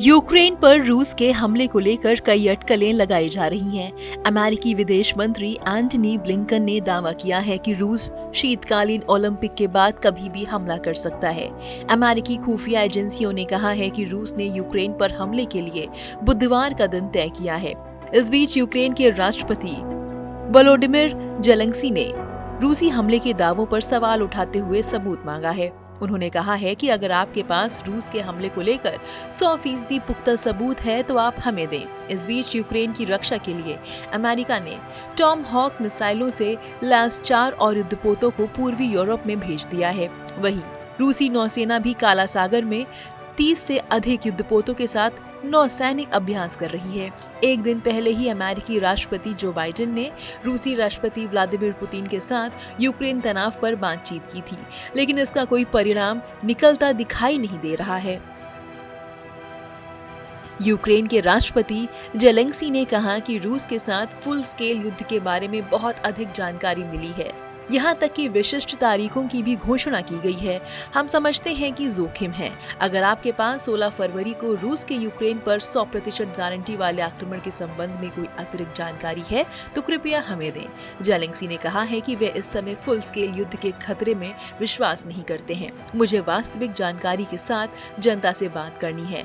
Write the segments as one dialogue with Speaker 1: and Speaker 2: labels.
Speaker 1: Ukraine पर रूस के हमले को लेकर कई अटकलें लगाई जा रही हैं। अमेरिकी विदेश मंत्री एंटनी ब्लिंकन ने दावा किया है कि रूस शीतकालीन ओलंपिक के बाद कभी भी हमला कर सकता है। अमेरिकी खुफिया एजेंसियों ने कहा है कि रूस ने यूक्रेन पर हमले के लिए बुधवार का दिन तय किया है। इस बीच यूक्रेन के राष्ट्रपति वोलोडिमिर जेलेंस्की ने रूसी हमले के दावों पर सवाल उठाते हुए सबूत मांगा है। उन्होंने कहा है कि अगर आपके पास रूस के हमले को लेकर 100% पुख्ता सबूत है तो आप हमें दें। इस बीच यूक्रेन की रक्षा के लिए अमेरिका ने टॉम हॉक मिसाइलों से लैस 4 और युद्धपोतों को पूर्वी यूरोप में भेज दिया है। वहीं रूसी नौसेना भी काला सागर में 30 से अधिक युद्धपोतों के साथ नौसैनिक अभ्यास कर रही है। एक दिन पहले ही अमेरिकी राष्ट्रपति जो बाइडेन ने रूसी राष्ट्रपति व्लादिमीर पुतिन के साथ यूक्रेन तनाव पर बातचीत की थी, लेकिन इसका कोई परिणाम निकलता दिखाई नहीं दे रहा है। यूक्रेन के राष्ट्रपति जेलेंस्की ने कहा कि रूस के साथ फुल स्केल युद्ध के बारे में बहुत अधिक जानकारी मिली है, यहाँ तक कि विशिष्ट तारीखों की भी घोषणा की गई है। हम समझते हैं कि जोखिम है। अगर आपके पास 16 फरवरी को रूस के यूक्रेन पर 100% गारंटी वाले आक्रमण के संबंध में कोई अतिरिक्त जानकारी है तो कृपया हमें दें। जेलेंस्की ने कहा है कि वे इस समय फुल स्केल युद्ध के खतरे में विश्वास नहीं करते हैं। मुझे वास्तविक जानकारी के साथ जनता से बात करनी है।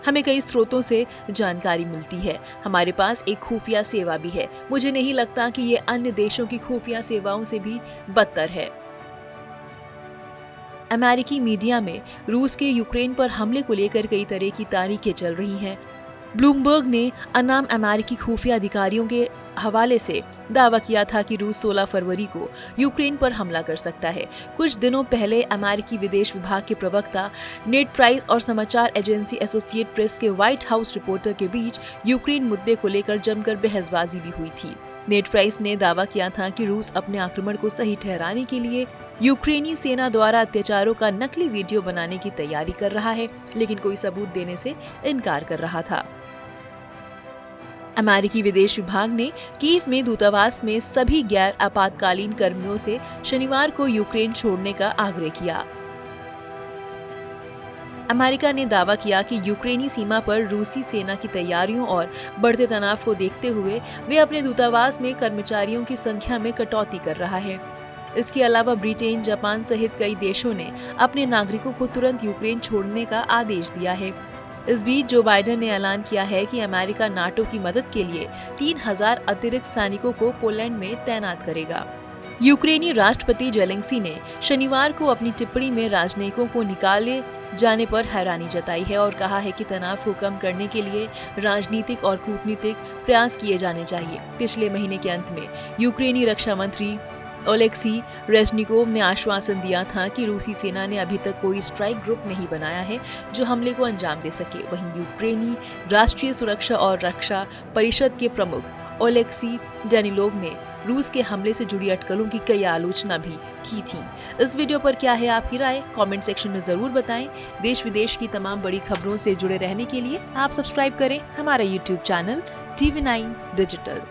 Speaker 1: हमें कई स्रोतों से जानकारी मिलती है। हमारे पास एक खुफिया सेवा भी है। मुझे नहीं लगता कि ये अन्य देशों की खुफिया सेवाओं से भी बदतर है। अमेरिकी मीडिया में रूस के यूक्रेन पर हमले को लेकर कई तरह की तारीखें चल रही हैं। ब्लूमबर्ग ने अनाम अमेरिकी खुफिया अधिकारियों के हवाले से दावा किया था कि रूस 16 फरवरी को यूक्रेन पर हमला कर सकता है। कुछ दिनों पहले अमेरिकी विदेश विभाग के प्रवक्ता नेड प्राइस और समाचार एजेंसी एसोसिएटेड प्रेस के व्हाइट हाउस रिपोर्टर के बीच यूक्रेन मुद्दे को लेकर जमकर बहसबाजी भी हुई थी। नेड प्राइस ने दावा किया था कि रूस अपने आक्रमण को सही ठहराने के लिए यूक्रेनी सेना द्वारा अत्याचारों का नकली वीडियो बनाने की तैयारी कर रहा है, लेकिन कोई सबूत देने से इनकार कर रहा था। अमेरिकी विदेश विभाग ने कीव में दूतावास में सभी गैर आपातकालीन कर्मियों से शनिवार को यूक्रेन छोड़ने का आग्रह किया। अमेरिका ने दावा किया कि यूक्रेनी सीमा पर रूसी सेना की तैयारियों और बढ़ते तनाव को देखते हुए वे अपने दूतावास में कर्मचारियों की संख्या में कटौती कर रहा है। इसके अलावा ब्रिटेन, जापान सहित कई देशों ने अपने नागरिकों को तुरंत यूक्रेन छोड़ने का आदेश दिया है। इस बीच जो बाइडेन ने ऐलान किया है कि अमेरिका नाटो की मदद के लिए 3000 अतिरिक्त सैनिकों को पोलैंड में तैनात करेगा। यूक्रेनी राष्ट्रपति जेलेंस्की ने शनिवार को अपनी टिप्पणी में राजनयिकों को निकाले जाने पर हैरानी जताई है और कहा है कि तनाव को कम करने के लिए राजनीतिक और कूटनीतिक प्रयास किए जाने चाहिए। पिछले महीने के अंत में यूक्रेनी रक्षा मंत्री ओलेक्सी रेजनिकोव ने आश्वासन दिया था कि रूसी सेना ने अभी तक कोई स्ट्राइक ग्रुप नहीं बनाया है जो हमले को अंजाम दे सके। वहीं यूक्रेनी राष्ट्रीय सुरक्षा और रक्षा परिषद के प्रमुख ओलेक्सी डेनिलोव ने रूस के हमले से जुड़ी अटकलों की कई आलोचना भी की थी। इस वीडियो पर क्या है आपकी राय? कमेंट सेक्शन में जरूर बताएं। देश विदेश की तमाम बड़ी खबरों से जुड़े रहने के लिए आप सब्सक्राइब करें हमारा YouTube चैनल TV9 डिजिटल।